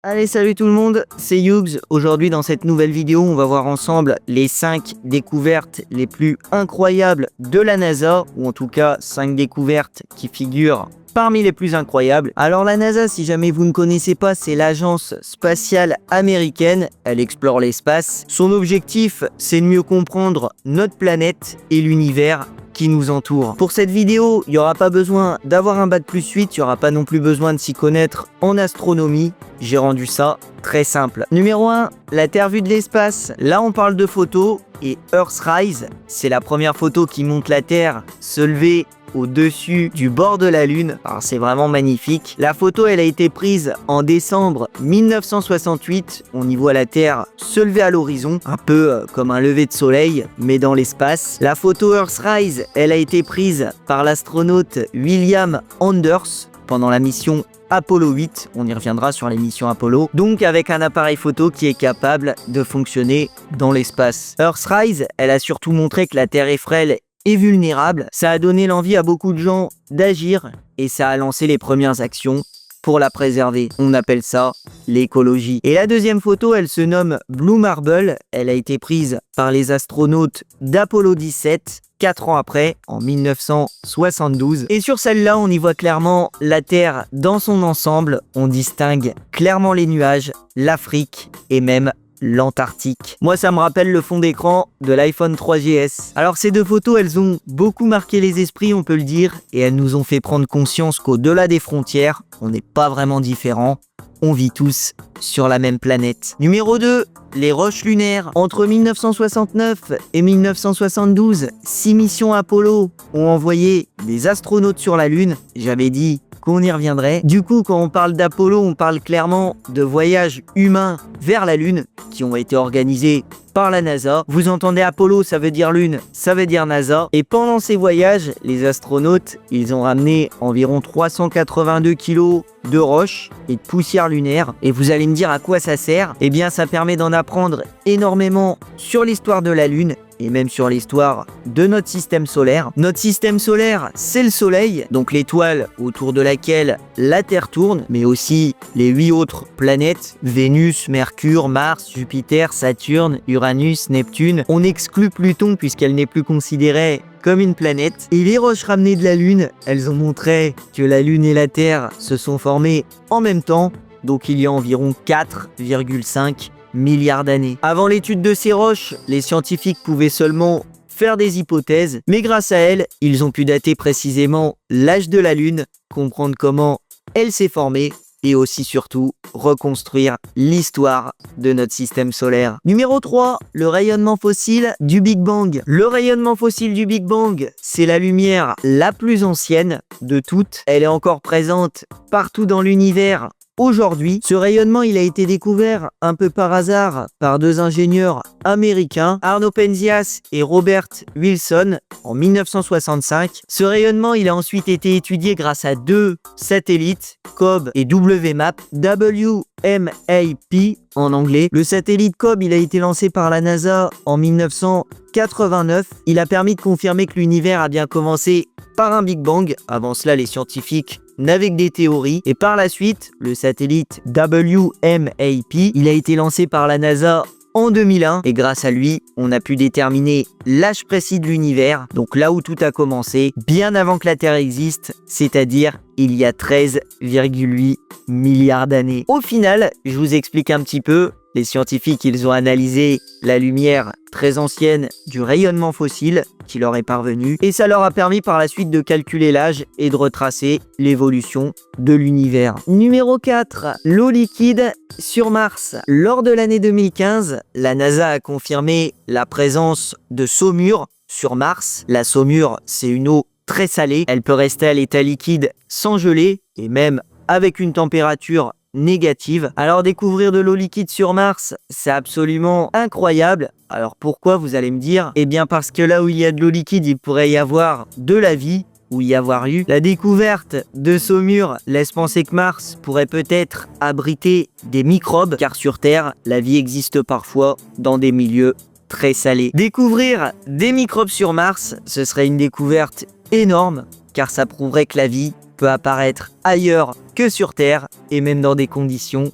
Allez, salut tout le monde, c'est Yugs. Aujourd'hui, dans cette nouvelle vidéo, on va voir ensemble les 5 découvertes les plus incroyables de la NASA, ou en tout cas 5 découvertes qui figurent parmi les plus incroyables. Alors la NASA, si jamais vous ne connaissez pas, c'est l'agence spatiale américaine. Elle explore l'espace. Son objectif, c'est de mieux comprendre notre planète et l'univers qui nous entoure. Pour cette vidéo, il n'y aura pas besoin d'avoir un bac plus 8, il n'y aura pas non plus besoin de s'y connaître en astronomie. J'ai rendu ça très simple. Numéro 1, la Terre vue de l'espace. Là, on parle de photos et Earthrise, c'est la première photo qui montre la Terre se lever au-dessus du bord de la Lune. Alors c'est vraiment magnifique. La photo, elle a été prise en décembre 1968. On y voit la Terre se lever à l'horizon, un peu comme un lever de soleil, mais dans l'espace. La photo Earthrise, elle a été prise par l'astronaute William Anders pendant la mission Apollo 8, on y reviendra sur les missions Apollo, donc avec un appareil photo qui est capable de fonctionner dans l'espace. Earthrise, elle a surtout montré que la Terre est frêle et vulnérable. Ça a donné l'envie à beaucoup de gens d'agir et ça a lancé les premières actions pour la préserver. On appelle ça l'écologie. Et la deuxième photo, elle se nomme Blue Marble. Elle a été prise par les astronautes d'Apollo 17, 4 ans après, en 1972. Et sur celle-là, on y voit clairement la Terre dans son ensemble. On distingue clairement les nuages, l'Afrique et même l'Antarctique. Moi, ça me rappelle le fond d'écran de l'iPhone 3GS. Alors, ces deux photos, elles ont beaucoup marqué les esprits, on peut le dire, et elles nous ont fait prendre conscience qu'au-delà des frontières, on n'est pas vraiment différents. On vit tous sur la même planète. Numéro 2, les roches lunaires. Entre 1969 et 1972, 6 missions Apollo ont envoyé des astronautes sur la Lune. J'avais dit qu'on y reviendrait. Du coup, quand on parle d'Apollo, on parle clairement de voyages humains vers la Lune qui ont été organisés par la NASA. Vous entendez Apollo, ça veut dire Lune, ça veut dire NASA. Et pendant ces voyages, les astronautes, ils ont ramené environ 382 kilos de roches et de poussière lunaire. Et vous allez me dire à quoi ça sert? Eh bien, ça permet d'en apprendre énormément sur l'histoire de la Lune et même sur l'histoire de notre système solaire. Notre système solaire, c'est le Soleil, donc l'étoile autour de laquelle la Terre tourne, mais aussi les 8 autres planètes, Vénus, Mercure, Mars, Jupiter, Saturne, Uranus, Neptune. On exclut Pluton puisqu'elle n'est plus considérée comme une planète. Et les roches ramenées de la Lune, elles ont montré que la Lune et la Terre se sont formées en même temps, donc il y a environ 4,5 milliards d'années. Avant l'étude de ces roches, les scientifiques pouvaient seulement faire des hypothèses, mais grâce à elles, ils ont pu dater précisément l'âge de la Lune, comprendre comment elle s'est formée et aussi surtout reconstruire l'histoire de notre système solaire. Numéro 3, le rayonnement fossile du Big Bang. Le rayonnement fossile du Big Bang, c'est la lumière la plus ancienne de toutes. Elle est encore présente partout dans l'univers. Aujourd'hui, ce rayonnement, il a été découvert un peu par hasard par deux ingénieurs américains, Arno Penzias et Robert Wilson, en 1965. Ce rayonnement, il a ensuite été étudié grâce à deux satellites, COB et WMAP, WMAP en anglais. Le satellite COB, il a été lancé par la NASA en 1989. Il a permis de confirmer que l'univers a bien commencé par un Big Bang. Avant cela, les scientifiques n'avait que des théories. Et par la suite, le satellite WMAP, il a été lancé par la NASA en 2001. Et grâce à lui, on a pu déterminer l'âge précis de l'univers. Donc là où tout a commencé, bien avant que la Terre existe, c'est-à-dire il y a 13,8 milliards d'années. Au final, je vous explique un petit peu. Les scientifiques, ils ont analysé la lumière très ancienne du rayonnement fossile qui leur est parvenu et ça leur a permis par la suite de calculer l'âge et de retracer l'évolution de l'univers. Numéro 4, l'eau liquide sur Mars. Lors de l'année 2015, la NASA a confirmé la présence de saumure sur Mars. La saumure, c'est une eau très salée. Elle peut rester à l'état liquide sans geler et même avec une température négative. Alors découvrir de l'eau liquide sur Mars, c'est absolument incroyable. Alors pourquoi, vous allez me dire? Eh bien parce que là où il y a de l'eau liquide, il pourrait y avoir de la vie, ou y avoir eu. La découverte de saumure laisse penser que Mars pourrait peut-être abriter des microbes, car sur Terre, la vie existe parfois dans des milieux très salés. Découvrir des microbes sur Mars, ce serait une découverte énorme, car ça prouverait que la vie peut apparaître ailleurs que sur Terre et même dans des conditions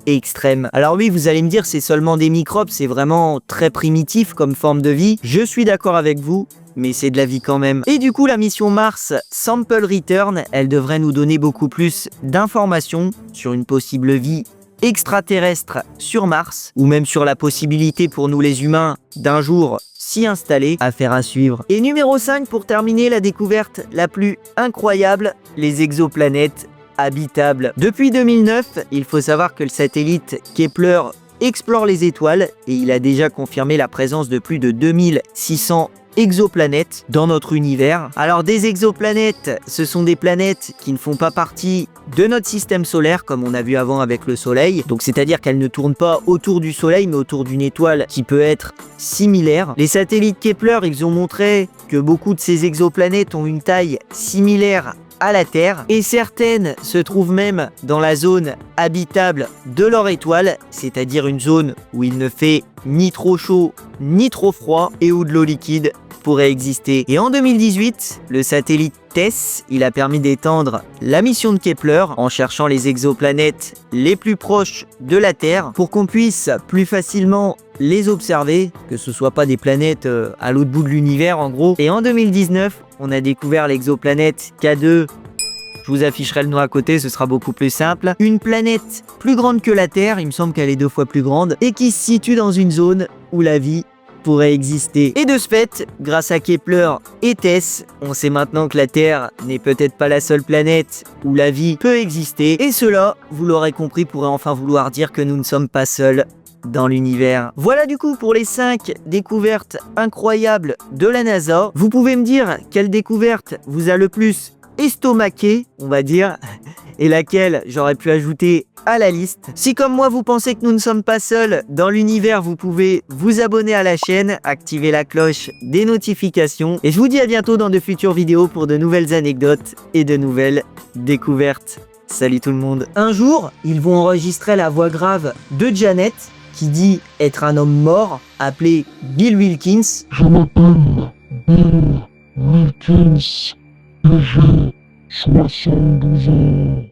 extrême. Alors oui, vous allez me dire, c'est seulement des microbes, c'est vraiment très primitif comme forme de vie. Je suis d'accord avec vous, mais c'est de la vie quand même. Et du coup, la mission Mars Sample Return, elle devrait nous donner beaucoup plus d'informations sur une possible vie extraterrestre sur Mars, ou même sur la possibilité pour nous les humains d'un jour s'y installer. Affaire à suivre. Et numéro 5, pour terminer, la découverte la plus incroyable, les exoplanètes habitables. Depuis 2009, il faut savoir que le satellite Kepler explore les étoiles et il a déjà confirmé la présence de plus de 2600 exoplanètes dans notre univers. Alors des exoplanètes, ce sont des planètes qui ne font pas partie de notre système solaire comme on a vu avant avec le Soleil. Donc c'est-à-dire qu'elles ne tournent pas autour du Soleil mais autour d'une étoile qui peut être similaire. Les satellites Kepler, ils ont montré que beaucoup de ces exoplanètes ont une taille similaire à la Terre et certaines se trouvent même dans la zone habitable de leur étoile, c'est-à-dire une zone où il ne fait ni trop chaud ni trop froid et où de l'eau liquide pourrait exister. Et en 2018, le satellite TESS, il a permis d'étendre la mission de Kepler en cherchant les exoplanètes les plus proches de la Terre pour qu'on puisse plus facilement les observer, que ce soit pas des planètes à l'autre bout de l'univers en gros. Et en 2019, on a découvert l'exoplanète K2. Je vous afficherai le nom à côté, ce sera beaucoup plus simple. Une planète plus grande que la Terre, il me semble qu'elle est 2 fois plus grande, et qui se situe dans une zone où la vie pourrait exister. Et de ce fait, grâce à Kepler et TESS, on sait maintenant que la Terre n'est peut-être pas la seule planète où la vie peut exister. Et cela, vous l'aurez compris, pourrait enfin vouloir dire que nous ne sommes pas seuls dans l'univers. Voilà du coup pour les 5 découvertes incroyables de la NASA. Vous pouvez me dire quelle découverte vous a le plus estomaqué, on va dire, et laquelle j'aurais pu ajouter à la liste. Si comme moi vous pensez que nous ne sommes pas seuls dans l'univers, vous pouvez vous abonner à la chaîne, activer la cloche des notifications et je vous dis à bientôt dans de futures vidéos pour de nouvelles anecdotes et de nouvelles découvertes. Salut tout le monde. Un jour, ils vont enregistrer la voix grave de Janet qui dit être un homme mort appelé Bill Wilkins. Je m'appelle Bill Wilkins et j'ai 72 ans.